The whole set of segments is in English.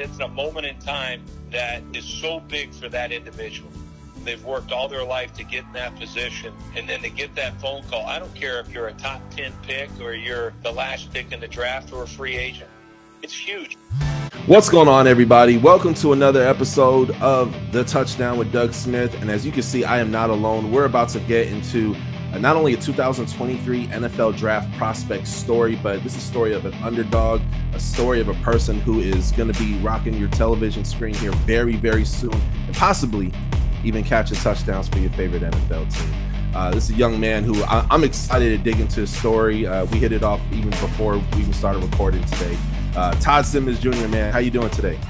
it's a moment in time that is so big for that individual. They've worked all their life to get in that position, and then to get that phone call. I don't care if you're a top 10 pick or you're the last pick in the draft or a free agent. It's huge. What's going on, everybody? Welcome to another episode of The Touchdown with Doug Smith. And as you can see, I am not alone. We're about to get into not only a 2023 NFL draft prospect story, but this is a story of an underdog, a story of a person who is going to be rocking your television screen here very, very soon, and possibly even catching touchdowns for your favorite NFL team. This is a young man who I'm excited to dig into his story. We hit it off even before we even started recording today. Todd Simmons Jr., man, how you doing today?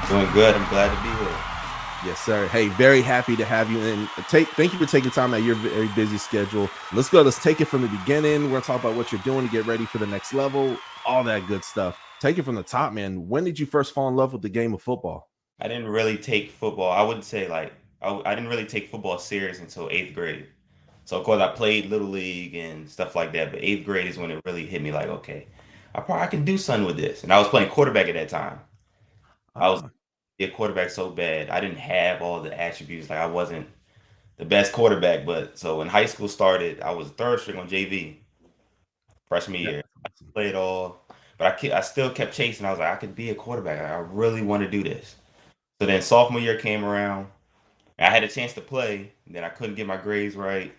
Doing good. I'm glad to be here. Yes, sir. Hey, very happy to have you. And thank you for taking time out of your very busy schedule. Let's go. Let's take it from the beginning. We're going to talk about what you're doing to get ready for the next level, all that good stuff. Take it from the top, man. When did you first fall in love with the game of football? I didn't really take football. I wouldn't say I didn't really take football serious until 8th grade. So, of course, I played Little League and stuff like that. But 8th grade is when it really hit me like, okay, I can do something with this. And I was playing quarterback at that time. I was a quarterback so bad. I didn't have all the attributes. Like, I wasn't the best quarterback. But so when high school started, I was third string on JV freshman year. I played all. But I still kept chasing. I was like, I could be a quarterback. I really want to do this. So then sophomore year came around. I had a chance to play, and then I couldn't get my grades right.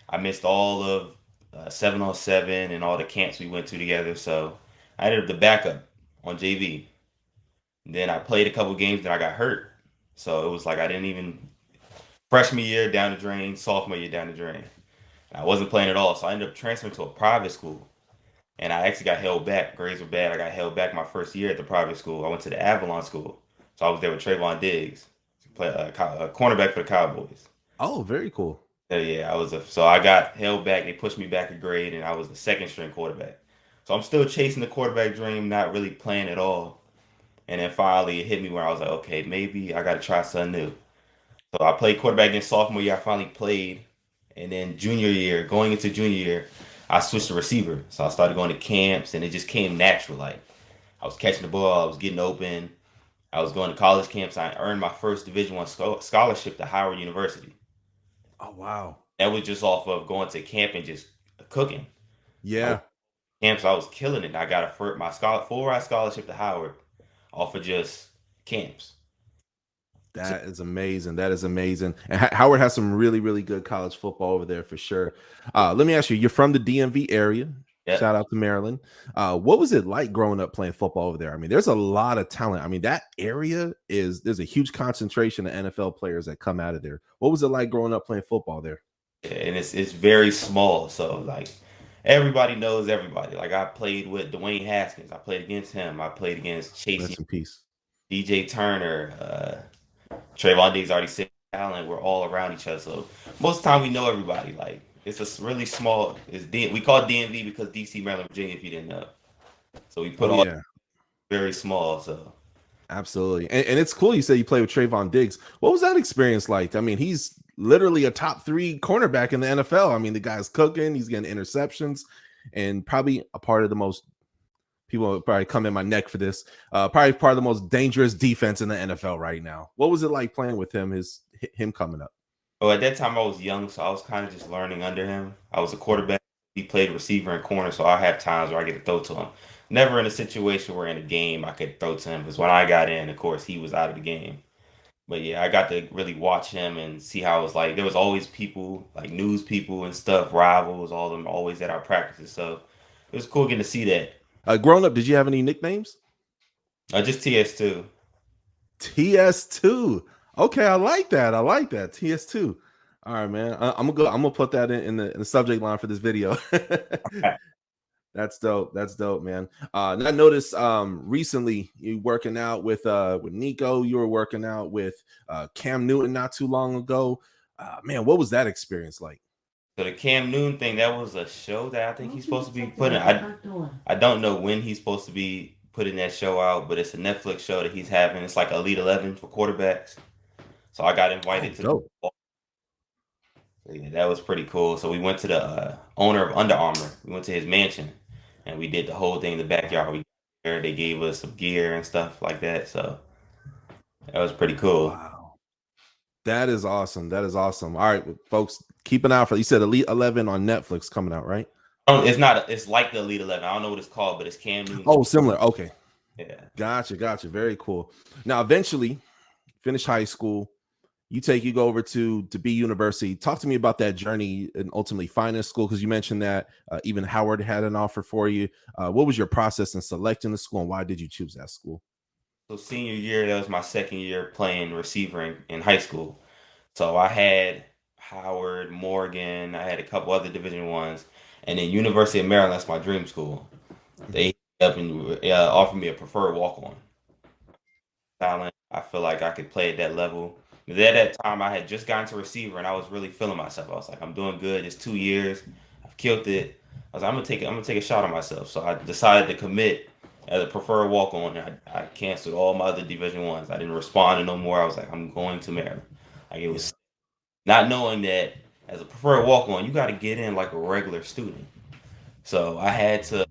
I missed all of 7-on-7 and all the camps we went to together. So I ended up the backup on JV. And then I played a couple games, then I got hurt. So it was like I didn't even freshman year down the drain, sophomore year down the drain. I wasn't playing at all. So I ended up transferring to a private school. And I actually got held back. Grades were bad. I got held back my first year at the private school. I went to the Avalon school. So I was there with Trayvon Diggs. Play a cornerback for the Cowboys. Oh, very cool. Yeah, so I got held back. They pushed me back a grade, and I was the second string quarterback. So I'm still chasing the quarterback dream, not really playing at all. And then finally, it hit me where I was like, okay, maybe I got to try something new. So I played quarterback in sophomore year. I finally played, and then going into junior year, I switched to receiver. So I started going to camps, and it just came natural. Like I was catching the ball, I was getting open. I was going to college camps. I earned my first Division I scholarship to Howard University. Oh, wow. That was just off of going to camp and just cooking. Yeah. Camps, I was killing it. I got my full-ride scholarship to Howard off of just camps. That is amazing. That is amazing. And Howard has some really, really good college football over there for sure. Let me ask you, you're from the DMV area. Yep. Shout out to Maryland. What was it like growing up playing football over there? I mean, there's a lot of talent. I mean, that area there's a huge concentration of NFL players that come out of there. What was it like growing up playing football there? Yeah, and it's very small. So like everybody knows everybody. Like I played with Dwayne Haskins. I played against him. I played against Chase. Rest in peace. DJ Turner, Trayvon Diggs, already said Allen. We're all around each other. So most of the time we know everybody. Like it's a really small. We call it DMV because DC, Maryland, Virginia. If you didn't know, so we put very small. So absolutely, and it's cool. You said you played with Trayvon Diggs. What was that experience like? I mean, he's literally a top 3 cornerback in the NFL. I mean, the guy's cooking. He's getting interceptions, and probably a part of the most. People will probably come in my neck for this. Probably part of the most dangerous defense in the NFL right now. What was it like playing with him? Him coming up. Oh, at that time I was young, so I was kind of just learning under him. I was a quarterback. He played receiver and corner, so I have times where I get to throw to him. Never in a situation where in a game I could throw to him, because when I got in, of course, he was out of the game. But yeah, I got to really watch him and see how it was like. There was always people, like news people and stuff, rivals, all of them always at our practices. So it was cool getting to see that. Growing up, did you have any nicknames? Just TS2. TS2. Okay, I like that. TS2. All right, man. I'm gonna put that in the subject line for this video. That's dope. That's dope, man. And I noticed recently you working out with Nico. You were working out with Cam Newton not too long ago. Man, what was that experience like? So the Cam Newton thing, that was a show that I think he's supposed to be putting. I don't know when he's supposed to be putting that show out, but it's a Netflix show that he's having. It's like Elite 11 for quarterbacks. So I got invited to the. Yeah, that was pretty cool. So we went to the owner of Under Armour. We went to his mansion, and we did the whole thing in the backyard. They gave us some gear and stuff like that. So That was pretty cool. Wow. That is awesome. That is awesome. All right, folks, keep an eye out for, you said Elite 11 on Netflix coming out, right? It's not. It's like the Elite 11. I don't know what it's called, but it's Cam Newton's. Oh, similar. Okay. Yeah. Gotcha. Very cool. Now, eventually, finish high school. You go over to B University. Talk to me about that journey and ultimately finding a school, because you mentioned that even Howard had an offer for you. What was your process in selecting the school, and why did you choose that school? So senior year, that was my second year playing receiver in high school. So I had Howard, Morgan, I had a couple other Division ones, and then University of Maryland. That's my dream school. Mhm. They up and offered me a preferred walk on talent. I feel like I could play at that level. At that time, I had just gotten to receiver, and I was really feeling myself. I was like, I'm doing good. It's 2 years. I've killed it. I was like, I'm gonna take a shot on myself. So I decided to commit as a preferred walk on. I canceled all my other Division ones. I didn't respond to no more. I was like, I'm going to Maryland. Like it Yeah. was not knowing that as a preferred walk on, you got to get in like a regular student. So I had to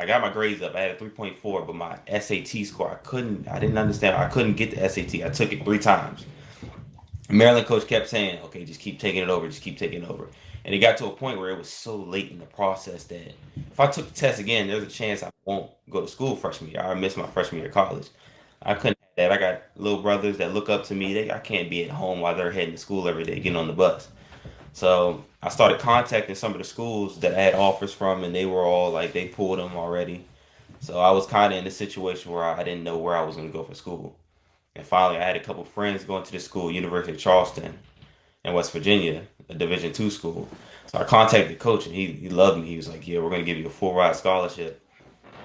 I got my grades up. I had a 3.4, but my SAT score, I didn't understand. I couldn't get the SAT. I took it 3 times. Maryland coach kept saying, okay, just keep taking it over, just keep taking it over. And it got to a point where it was so late in the process that if I took the test again, there's a chance I won't go to school freshman year. I missed my freshman year of college. I couldn't have that. I got little brothers that look up to me. I can't be at home while they're heading to school every day, getting on the bus. So I started contacting some of the schools that I had offers from, and they were all like, they pulled them already. So I was kind of in a situation where I didn't know where I was going to go for school. And finally, I had a couple friends going to the school, University of Charleston in West Virginia, a Division II school. So I contacted the coach, and he loved me. He was like, "Yeah, we're going to give you a full ride scholarship."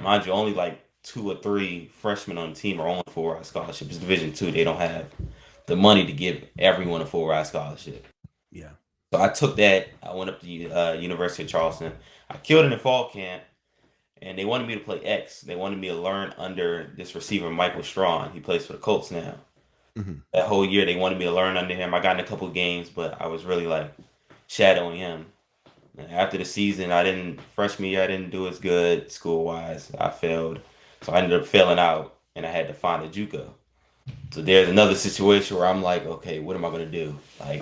Mind you, only like 2 or 3 freshmen on the team are on a full ride scholarship. It's Division II. They don't have the money to give everyone a full ride scholarship. Yeah. So I took that. I went up to University of Charleston. I killed it in fall camp, and they wanted me to play X. They wanted me to learn under this receiver, Michael Strawn. He plays for the Colts now. Mhm. That whole year, they wanted me to learn under him. I got in a couple of games, but I was really like shadowing him. And after the season, freshman year, I didn't do as good school wise. I failed. So I ended up failing out, and I had to find a Juco. So there's another situation where I'm like, okay, what am I going to do? Like,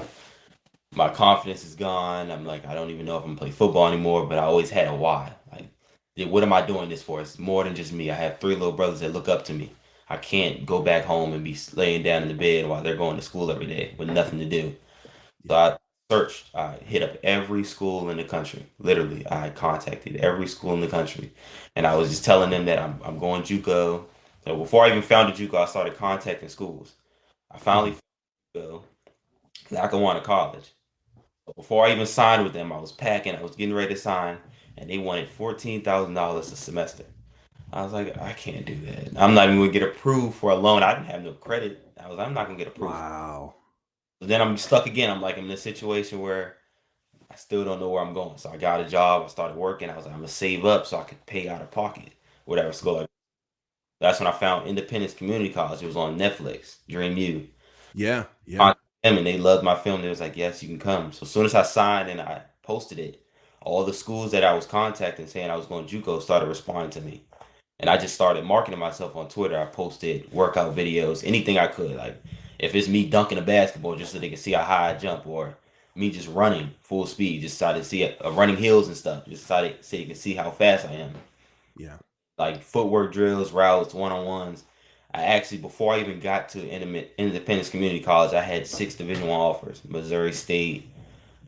my confidence is gone. I'm like, I don't even know if I'm gonna play football anymore, but I always had a why. Like, what am I doing this for? It's more than just me. I have 3 little brothers that look up to me. I can't go back home and be laying down in the bed while they're going to school every day with nothing to do. So Yeah. I searched, I hit up every school in the country. Literally, I contacted every school in the country. And I was just telling them that I'm going JUCO. So before I even found a JUCO, I started contacting schools. I finally Mhm. found JUCO, Lackawanna College. Before I even signed with them, I was packing, I was getting ready to sign, and they wanted $14,000 a semester. I was like, I can't do that. I'm not even gonna get approved for a loan. I didn't have no credit. I'm not gonna get approved. Wow. So then I'm stuck again. I'm like in this situation where I still don't know where I'm going. So I got a job. I started working. I was like, I'm gonna save up so I could pay out of pocket, whatever school. That's when I found Independence Community College. It was on Netflix. Dream U. Yeah. Yeah. Contacted them and they loved my film. They was like, yes, you can come. So as soon as I signed and I posted it, all the schools that I was contacting saying I was going to JUCO started responding to me. And I just started marketing myself on Twitter. I posted workout videos, anything I could. Like if it's me dunking a basketball just so they can see how high I jump, or me just running full speed, just so to see it, running hills and stuff, just so you can see how fast I am. Yeah. Like footwork drills, routes, one on ones. I actually, before I even got to Independence Community College, I had 6 Division I offers: Missouri State,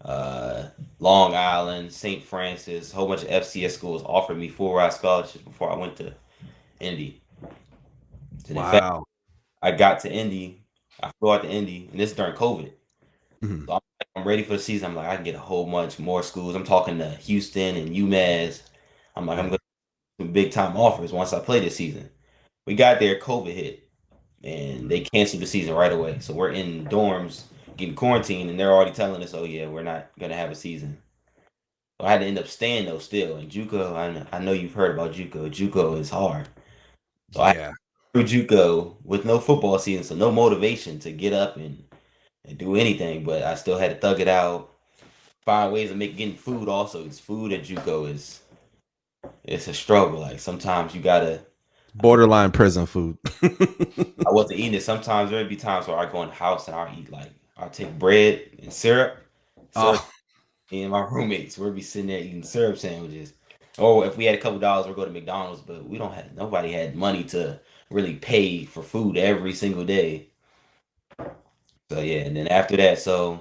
uh, Long Island, St. Francis, a whole bunch of FCS schools offered me full ride scholarships before I went to Indy. And in fact, Wow. I got to Indy, I flew out to Indy, and this is during COVID. Mhm. So I'm ready for the season. I'm like, I can get a whole bunch more schools. I'm talking to Houston and UMass. I'm like, I'm Yeah. going to big time offers once I play this season. We got there, COVID hit, and they canceled the season right away. So we're in dorms getting quarantined, and they're already telling us, "Oh yeah, we're not gonna have a season." So I had to end up staying though still. And JUCO, I know you've heard about JUCO. JUCO is hard. So I Yeah. through JUCO with no football season, so no motivation to get up and do anything. But I still had to thug it out, find ways of getting food. Also, because food at JUCO is it's a struggle. Like sometimes you gotta Borderline prison food. I wasn't eating it. Sometimes there'd be times where I go in the house and I'll eat like I'll take bread and syrup. Oh, Me and my roommates, we'd be sitting there eating syrup sandwiches. Or if we had a couple dollars, we'd go to McDonald's, but we don't have nobody had money to really pay for food every single day. So yeah, and then after that, so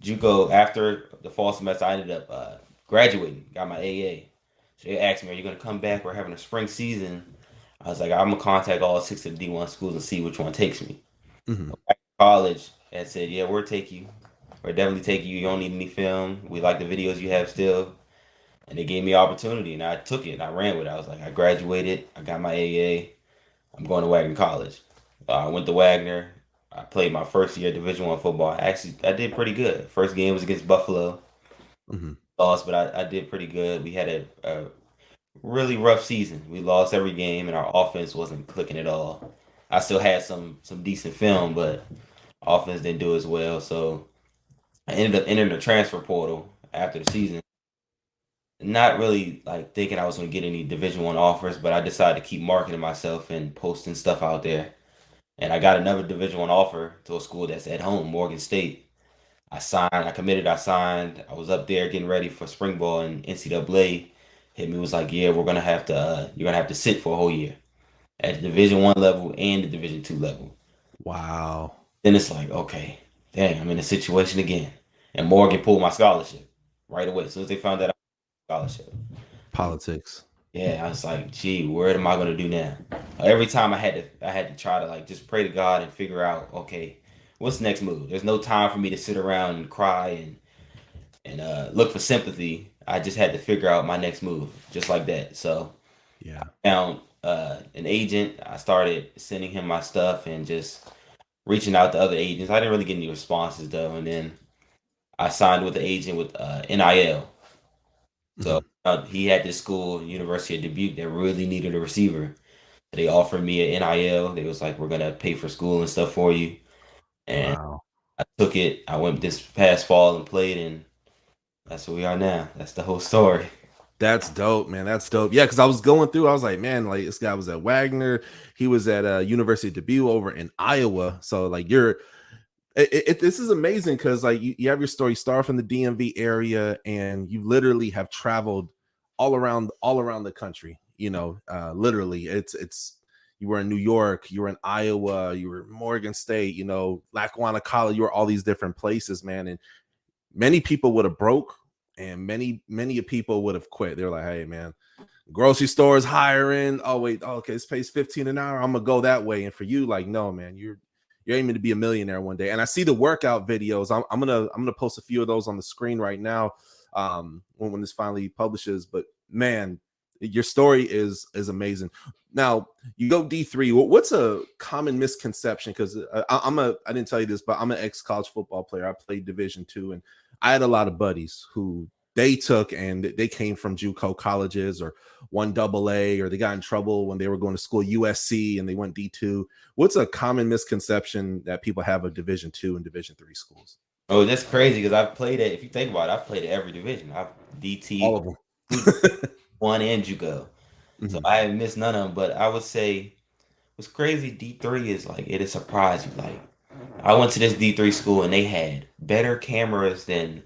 Juco after the fall semester, I ended up graduating, got my AA. So they asked me, "Are you going to come back? We're having a spring season." I was like, "I'm gonna contact all 6 of the D1 schools and see which one takes me." mhm. College and said, "Yeah, we'll take you. We'll definitely take you. You don't need any film. We like the videos you have still." And they gave me opportunity, and I took it and I ran with it. I was like, I graduated, I got my AA, I'm going to Wagner College. I went to Wagner. I played my first year Division I football. I did pretty good. First game was against Buffalo. Mhm. Lost, but I did pretty good. We had a really rough season. We lost every game, and our offense wasn't clicking at all. I still had some decent film, but offense didn't do as well. So I ended up entering the transfer portal after the season. Not really like thinking I was going to get any Division I offers, but I decided to keep marketing myself and posting stuff out there. And I got another Division I offer to a school that's at home, Morgan State. I signed, I committed, I signed. I was up there getting ready for spring ball, and NCAA hit me, was like, "Yeah, we're gonna have to, you're gonna have to sit for a whole year at the Division I level and the Division II level." Wow. Then it's like, okay, dang, I'm in a situation again. And Morgan pulled my scholarship right away as soon as they found out I had a scholarship. Politics. Yeah, I was like, gee, what am I gonna do now? Every time I had to try to like just pray to God and figure out, okay, what's the next move? There's no time for me to sit around and cry and look for sympathy. I just had to figure out my next move, just like that. So Yeah. I found an agent. I started sending him my stuff and just reaching out to other agents. I didn't really get any responses though, and then I signed with the agent with NIL. So Mhm. he had this school, University of Dubuque, that really needed a receiver. They offered me an NIL. They was like, "We're gonna pay for school and stuff for you," and Wow. I took it. I went this past fall and played, and that's where we are now. That's the whole story. That's dope, man. That's dope. Yeah, because I was going through, I was like, man, like this guy was at Wagner. He was at University of Dubuque over in Iowa. So like this is amazing because like you have your story, you start from the DMV area, and you literally have traveled all around the country. Literally, it's you were in New York, you were in Iowa, you were in Morgan State, Lackawanna College, you were all these different places, man. And many people would have broke, and many people would have quit. They're like, hey, man, grocery stores hiring. Oh wait, okay, this pays 15 an hour. I'm gonna go that way. And for you, like, no, man, you're aiming to be a millionaire one day. And I see the workout videos. I'm gonna post a few of those on the screen right now, when this finally publishes. But man, your story is amazing. Now you go D3. What's a common misconception? Because I didn't tell you this, but I'm an ex college football player. I played Division II, and I had a lot of buddies who they took and they came from JUCO colleges or 1AA, or they got in trouble when they were going to school USC and they went D2. What's a common misconception that people have of Division II and Division III schools? Oh, that's crazy because I've played it. If you think about it, I've played at every division. I've All DT of them. one and Juco, so Mhm. I haven't missed none of them. But I would say what's crazy D3 is like it'll surprise you. Like I went to this D3 school and they had better cameras than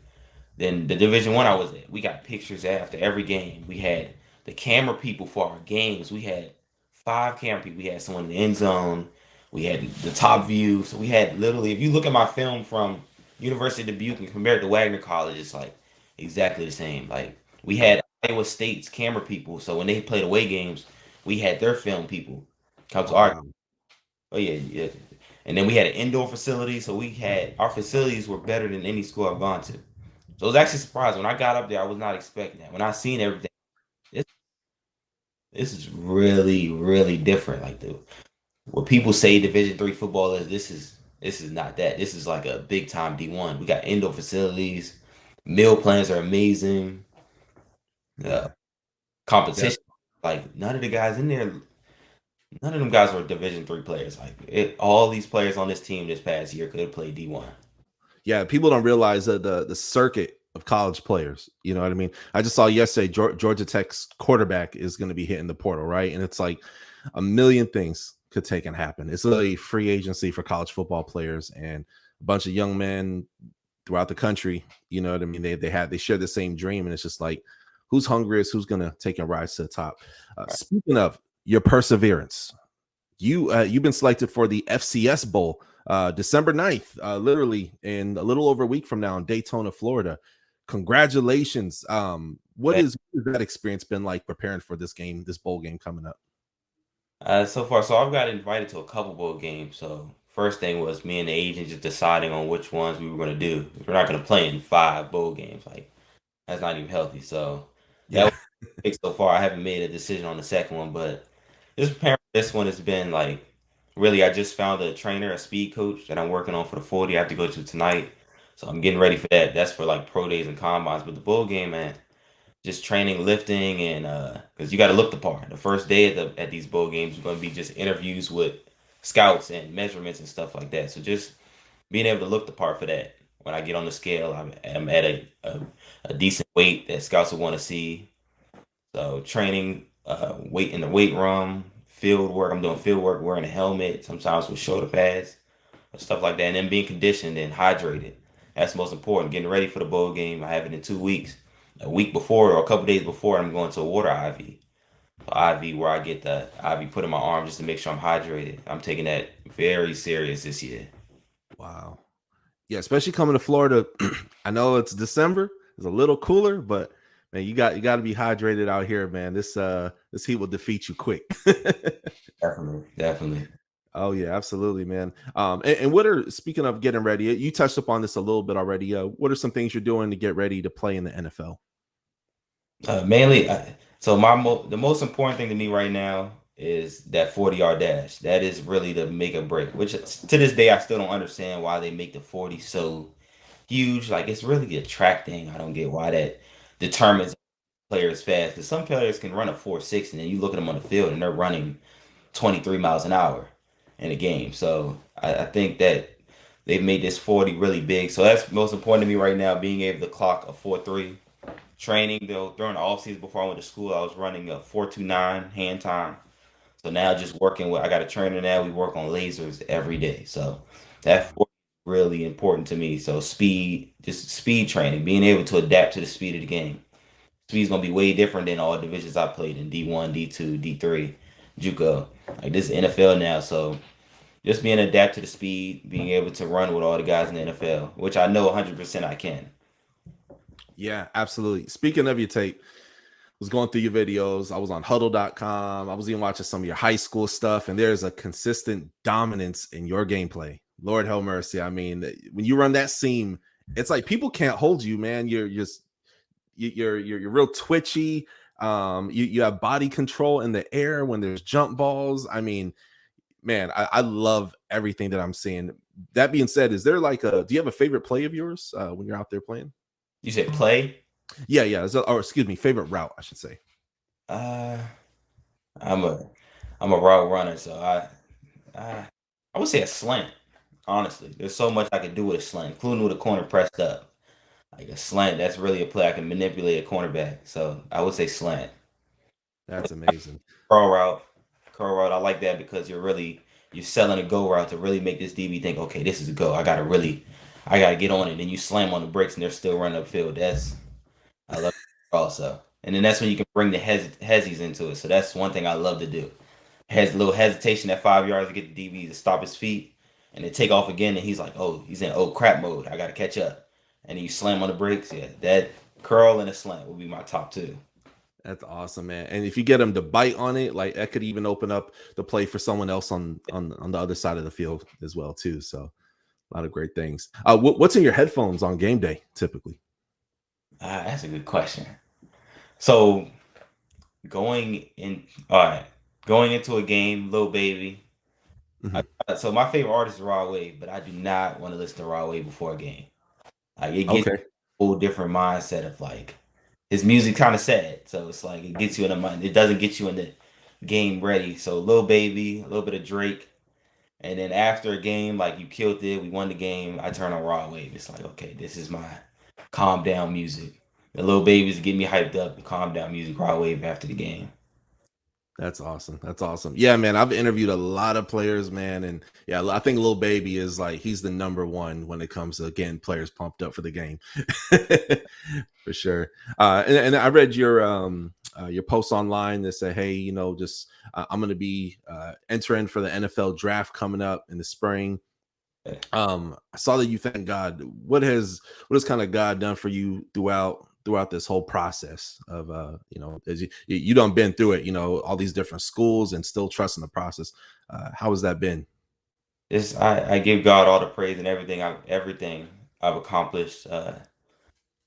the Division I was at. We got pictures after every game. We had the camera people for our games. We had 5 camera people. We had someone in the end zone. We had the top view. So we had literally, if you look at my film from University of Dubuque and compare it to Wagner College, it's like exactly the same. Like we had Iowa State's camera people. So when they played away games, we had their film people come to Oh our. wow. Oh yeah, yeah. And then we had an indoor facility. So we had our facilities were better than any school I've gone to. So it was actually surprising. When I got up there, I was not expecting that. When I seen everything, this, this is really, really different. Like the what people say Division III football is, this is not that. This is like a big time D1. We got indoor facilities, meal plans are amazing. Uh, Yeah. Yeah. competition, like none of the guys in there, none of them guys were Division III players. Like all these players on this team this past year could have played D1. Yeah, people don't realize that the circuit of college players. You know what I mean? I just saw yesterday Georgia Tech's quarterback is going to be hitting the portal, right? And it's like a million things could take and happen. It's a free agency for college football players, and a bunch of young men throughout the country. You know what I mean? They share the same dream, and it's just like, who's hungriest, who's gonna take and rise to the top. Speaking of your perseverance, you've been selected for the FCS Bowl, December 9th, literally in a little over a week from now in Daytona, Florida. Congratulations. What has that experience been like preparing for this game, this bowl game coming up? So far, so I've got invited to a couple bowl games. So first thing was me and the agent just deciding on which ones we were going to do. We're not going to play in 5 bowl games. Like that's not even healthy. So that Yeah. was big so far. I haven't made a decision on the second one, but just preparing for this one has been like really. I just found a trainer, a speed coach that I'm working on for the 40. I have to go to tonight, so I'm getting ready for that. That's for like pro days and combines. But the bowl game, man, just training, lifting, and because you got to look the part. The first day at these bowl games are going to be just interviews with scouts and measurements and stuff like that. So just being able to look the part for that. When I get on the scale, I'm at a decent weight that scouts will want to see. So training, weight in the weight room, field work. I'm doing field work, wearing a helmet, sometimes with shoulder pads, stuff like that, and then being conditioned and hydrated. That's most important. Getting ready for the bowl game. I have it in 2 weeks. A week before or a couple days before, I'm going to a water IV. IV where I get the IV put in my arm just to make sure I'm hydrated. I'm taking that very serious this year. Wow. Yeah, especially coming to Florida. I know it's December, it's a little cooler, but man, you got to be hydrated out here, man. This heat will defeat you quick. Definitely, definitely. Oh yeah, absolutely, man. And what are, speaking of getting ready, you touched upon this a little bit already. What are some things you're doing to get ready to play in the NFL? Mainly, so the most important thing to me right now is that 40-yard dash. That is really the make or break. Which to this day I still don't understand why they make the 40 so huge. Like it's really a track thing. I don't get why that determines players fast. Because some players can run a 4.6, and then you look at them on the field and they're running 23 miles an hour in a game. So I think that they've made this 40 really big. So that's most important to me right now, being able to clock a 4.3. Training, though, during the off season before I went to school, I was running a 4.29 hand time. So now just working with, I got a trainer now. We work on lasers every day. So that 40 is really important to me. So speed, just speed training, being able to adapt to the speed of the game. Speed's gonna be way different than all divisions I played in D1, D2, D3, Juco. Like this is NFL now, so just being adapt to the speed, being able to run with all the guys in the NFL, which I know 100% I can. Yeah, absolutely. Speaking of your tape, I was going through your videos. I was on huddle.com. I was even watching some of your high school stuff, and there's a consistent dominance in your gameplay. Lord have mercy. I mean, when you run that seam, it's like people can't hold you, man. You're real twitchy. You have body control in the air when there's jump balls. I mean, man, I love everything that I'm seeing. That being said, is there like do you have a favorite play of yours when you're out there playing? You said play? Yeah. Or excuse me, favorite route, I should say. Uh, I'm a I'm a route runner, so I would say a slant. Honestly, there's so much I could do with a slant, including with a corner pressed up. Like a slant, that's really a play I can manipulate a cornerback. So I would say slant. That's amazing. Curl route, curl route. I like that because you're selling a go route to really make this DB think, okay, this is a go. I gotta get on it. Then you slam on the brakes and they're still running upfield. I love it also. And then that's when you can bring the hezzies into it. So that's one thing I love to do. Has a little hesitation at 5 yards to get the DB to stop his feet and then take off again. And he's like, oh, he's in crap mode. I got to catch up. And then you slam on the brakes. Yeah, that curl and a slant will be my top two. That's awesome, man. And if you get them to bite on it, like that could even open up the play for someone else on the other side of the field as well, too. So a lot of great things. What's in your headphones on game day typically? That's a good question. So going in, all right, going into a game, Lil Baby. Mhm. So my favorite artist is Raw Wave, but I do not want to listen to Raw Wave before a game. Like it gets Okay. a whole different mindset of like his music kind of sad. So it's like it gets you in the mind. It doesn't get you in the game ready. So Lil Baby, a little bit of Drake, and then after a game, like you killed it, we won the game. I turn on Raw Wave. It's like okay, this is my calm down music. The Lil Babies get me hyped up. The calm down music, Raw Wave after the game. That's awesome. That's awesome. Yeah, man. I've interviewed a lot of players, man. And yeah, I think Lil Baby is like, he's the number one when it comes to getting players pumped up for the game. For sure. And I read your post online that said, hey, just I'm going to be entering for the NFL draft coming up in the spring. I saw that you thank God. What has kind of God done for you throughout this whole process of as you done been through it, all these different schools and still trusting the process? How has that been? I give God all the praise and everything I've accomplished.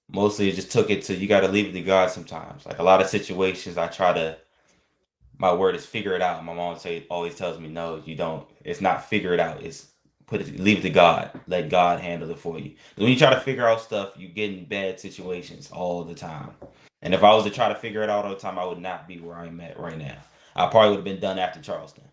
Mostly it just took it to, you got to leave it to God sometimes. Like a lot of situations my word is figure it out. My mom always tells me, no, you don't. It's not figure it out. It's leave it to God. Let God handle it for you. When you try to figure out stuff, you get in bad situations all the time. And if I was to try to figure it out all the time, I would not be where I'm at right now. I probably would have been done after Charleston.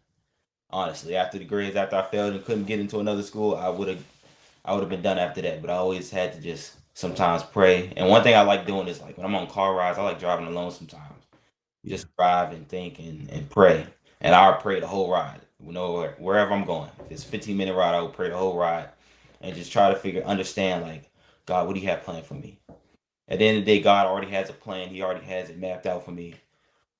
Honestly, after the grades, after I failed and couldn't get into another school, I would have been done after that. But I always had to just sometimes pray. And one thing I like doing is, like, when I'm on car rides, I like driving alone sometimes. Just drive and think and pray. And I'll pray the whole ride. Wherever I'm going. If it's a 15-minute ride, I will pray the whole ride and just try to understand, like, God, what do you have planned for me? At the end of the day, God already has a plan. He already has it mapped out for me.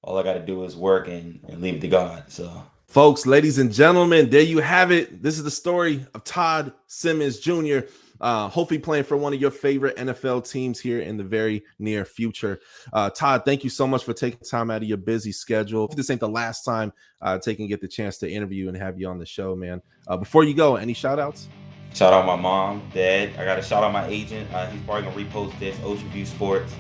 All I got to do is work and leave it to God. So, folks, ladies and gentlemen, there you have it. This is the story of Todd Simmons Jr., hopefully playing for one of your favorite NFL teams here in the very near future. Todd, thank you so much for taking time out of your busy schedule. This ain't the last time get the chance to interview and have you on the show, man. Before you go, any shout outs? Shout out my mom, dad. I got to shout out my agent. He's probably going to repost this, Ocean View Sports.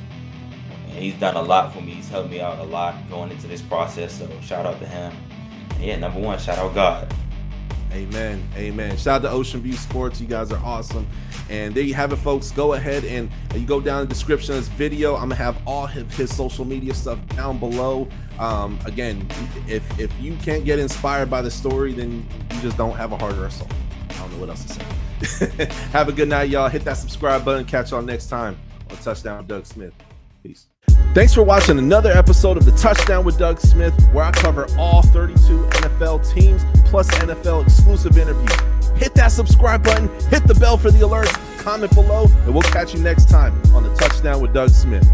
And he's done a lot for me. He's helped me out a lot going into this process. So shout out to him. And yeah, number one, shout out God. Amen. Amen. Shout out to Ocean View Sports. You guys are awesome. And there you have it, folks. Go ahead and you go down in the description of this video. I'm going to have all his social media stuff down below. Again, if you can't get inspired by the story, then you just don't have a heart or a soul. I don't know what else to say. Have a good night, y'all. Hit that subscribe button. Catch y'all next time on Touchdown with Doug Smith. Peace. Thanks for watching another episode of the Touchdown with Doug Smith, where I cover all 32 NFL teams plus NFL exclusive interviews. Hit that subscribe button, hit the bell for the alerts, comment below, and we'll catch you next time on the Touchdown with Doug Smith.